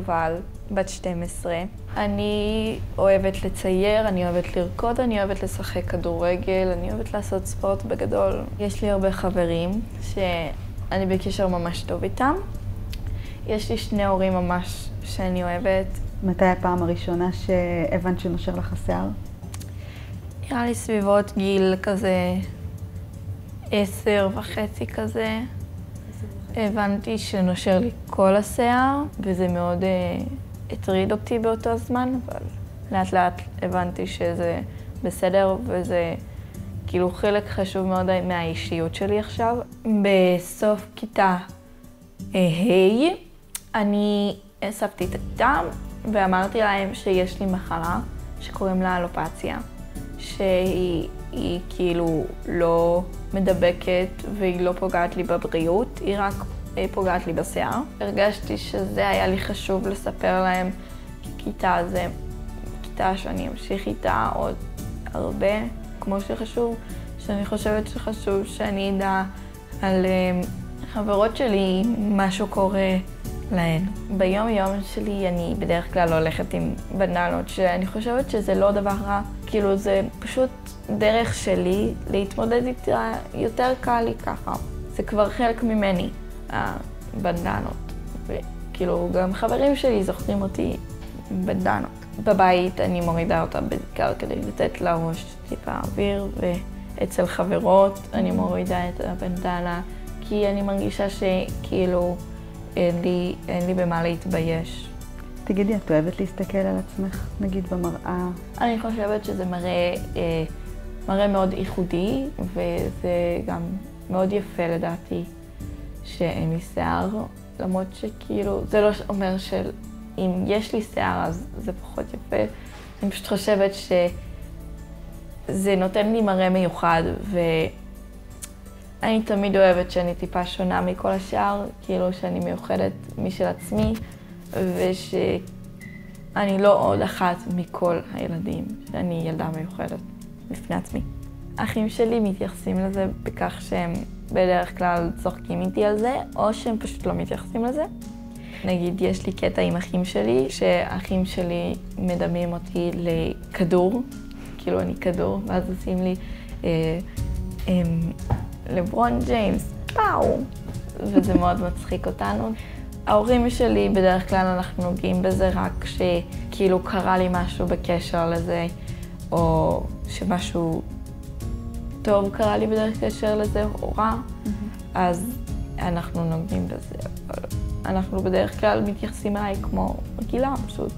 יובל, בת 12. אני אוהבת לצייר, אני אוהבת לרקוד, אני אוהבת לשחק כדורגל, אני אוהבת לעשות ספורט בגדול. יש לי הרבה חברים שאני בקשר ממש טוב איתם. יש לי 2 הורים ממש שאני אוהבת. מתי הפעם הראשונה שהבנת שנושר לך השיער? נראה לי סביבות גיל כזה 10.5 כזה. הבנתי שנושר לי כל השיער, וזה מאוד הטריד אותי באותו זמן, אבל לאט לאט הבנתי שזה בסדר, וזה כאילו חלק חשוב מאוד מהאישיות שלי עכשיו. בסוף כיתה ה' אני אספתי את הכיתה ואמרתי להם שיש לי מחלה שקוראים לה אלופציה, שהיא כאילו לא מדבקת והיא לא פוגעת לי בבריאות, היא רק פוגעת לי בשיער. הרגשתי שזה היה לי חשוב לספר להם, כי כיתה זה כיתה שאני אמשיך איתה עוד הרבה, כמו שחשוב, שאני חושבת שחשוב שאני אדע על חברות שלי, משהו קורה להן. ביום יום שלי אני בדרך כלל הולכת עם בנדנות, שאני חושבת שזה לא דבר רע, כאילו זה פשוט דרך שלי להתמודד איתה, יותר קל לי ככה. זה כבר חלק ממני, הבנדנות. וכאילו גם חברים שלי זוכרים אותי בנדנות. בבית אני מורידה אותה בעיקר כדי לתת לראש טיפה אוויר, ואצל חברות אני מורידה את הבנדנה, כי אני מרגישה שכאילו אין לי במה להתבייש. תגידי, את אוהבת להסתכל על עצמך, נגיד במראה? אני חושבת שזה מראה מאוד ייחודי, וזה גם מאוד יפה לדעתי שאין לי שיער, למרות שכאילו זה לא אומר שאם יש לי שיער אז זה פחות יפה. אני פשוט חושבת שזה נותן לי מראה מיוחד, ואני תמיד אוהבת שאני טיפה שונה מכל השאר, כאילו שאני מיוחדת משל עצמי, ושאני לא עוד אחת מכל הילדים, שאני ילדה מיוחדת בפני עצמי. האחים שלי מתייחסים לזה בכך שהם בדרך כלל צוחקים איתי על זה, או שהם פשוט לא מתייחסים לזה. נגיד, יש לי קטע עם אחים שלי, שהאחים שלי מדמים אותי לכדור, כאילו אני כדור, ואז עושים לי לברון ג'יימס, פאו! וזה מאוד מצחיק אותנו. ההורים שלי, בדרך כלל אנחנו נוגעים בזה רק שכאילו קרה לי משהו בקשר לזה, או שמשהו טוב קרה לי בדרך קשר לזה, או רע, אז אנחנו נוגעים בזה. אנחנו בדרך כלל מתייחסים אליי כמו רגילה, פשוט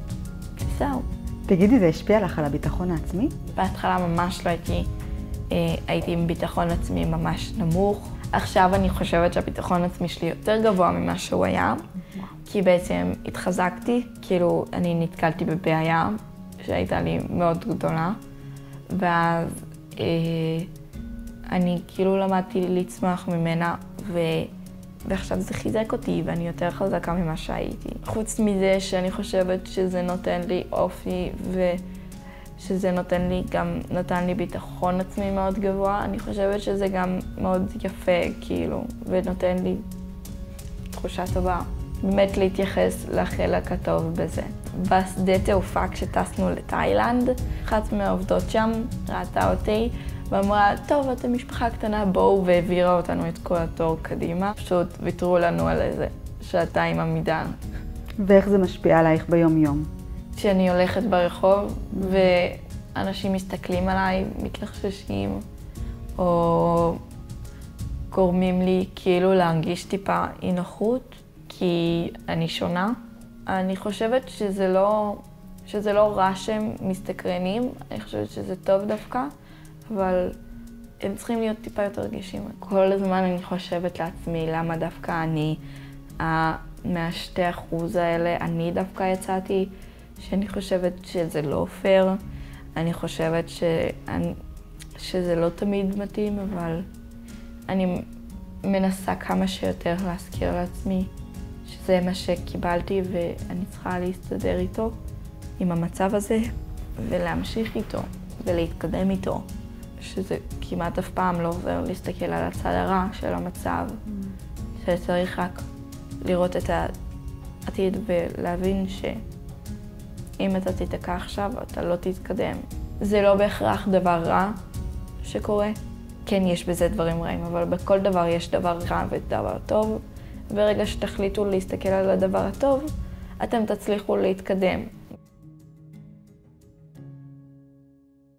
זהו. תגידי, זה השפיע לך על הביטחון העצמי? בהתחלה ממש לא הייתי עם ביטחון עצמי ממש נמוך. עכשיו אני חושבת שהביטחון העצמי שלי יותר גבוה ממה שהוא היה, כי בעצם התחזקתי, כאילו אני נתקלתי בבעיה שהייתה לי מאוד גדולה, ואז אני כאילו למדתי לצמוח ממנה, ועכשיו זה חיזק אותי ואני יותר חזקה ממה שהייתי. חוץ מזה שאני חושבת שזה נותן לי אופי ושזה נתן לי ביטחון עצמי מאוד גבוה, אני חושבת שזה גם מאוד יפה כאילו, ונותן לי תחושה טובה. באמת להתייחס לחלק הטוב בזה. בשדה תעופה כשטסנו לתאילנד, אחת מהעובדות שם ראתה אותי ואמרה, טוב, אתם משפחה קטנה, בואו, והעבירה אותנו את כל התור קדימה. פשוט ויתרו לנו על איזה שעתיים עמידה. ואיך זה משפיע עלייך ביום-יום? כשאני הולכת ברחוב ואנשים מסתכלים עליי, מתלחששים, או גורמים לי כאילו להרגיש טיפה אי נוחות, כי אני שונה. אני חושבת שזה לא רע שהם מסתקרנים, אני חושבת שזה טוב דווקא, אבל הם צריכים להיות טיפה יותר רגישים. כל הזמן אני חושבת לעצמי למה דווקא אני, מה2% האלה, אני דווקא יצאתי, שאני חושבת שזה לא פייר. אני חושבת שזה לא תמיד מתאים, אבל אני מנסה כמה שיותר להזכיר לעצמי שזה מה שקיבלתי ואני צריכה להסתדר איתו, עם המצב הזה, ולהמשיך איתו ולהתקדם איתו. שזה כמעט אף פעם לא עובר להסתכל על הצד הרע של המצב, שצריך רק לראות את עתיד ולהבין שאם אתה תתקע עכשיו, אתה לא תתקדם. זה לא בהכרח דבר רע שקורה. כן, יש בזה דברים רעים, אבל בכל דבר יש דבר רע ודבר טוב. ברגע שתחליטו להסתכל על הדבר הטוב, אתם תצליחו להתקדם.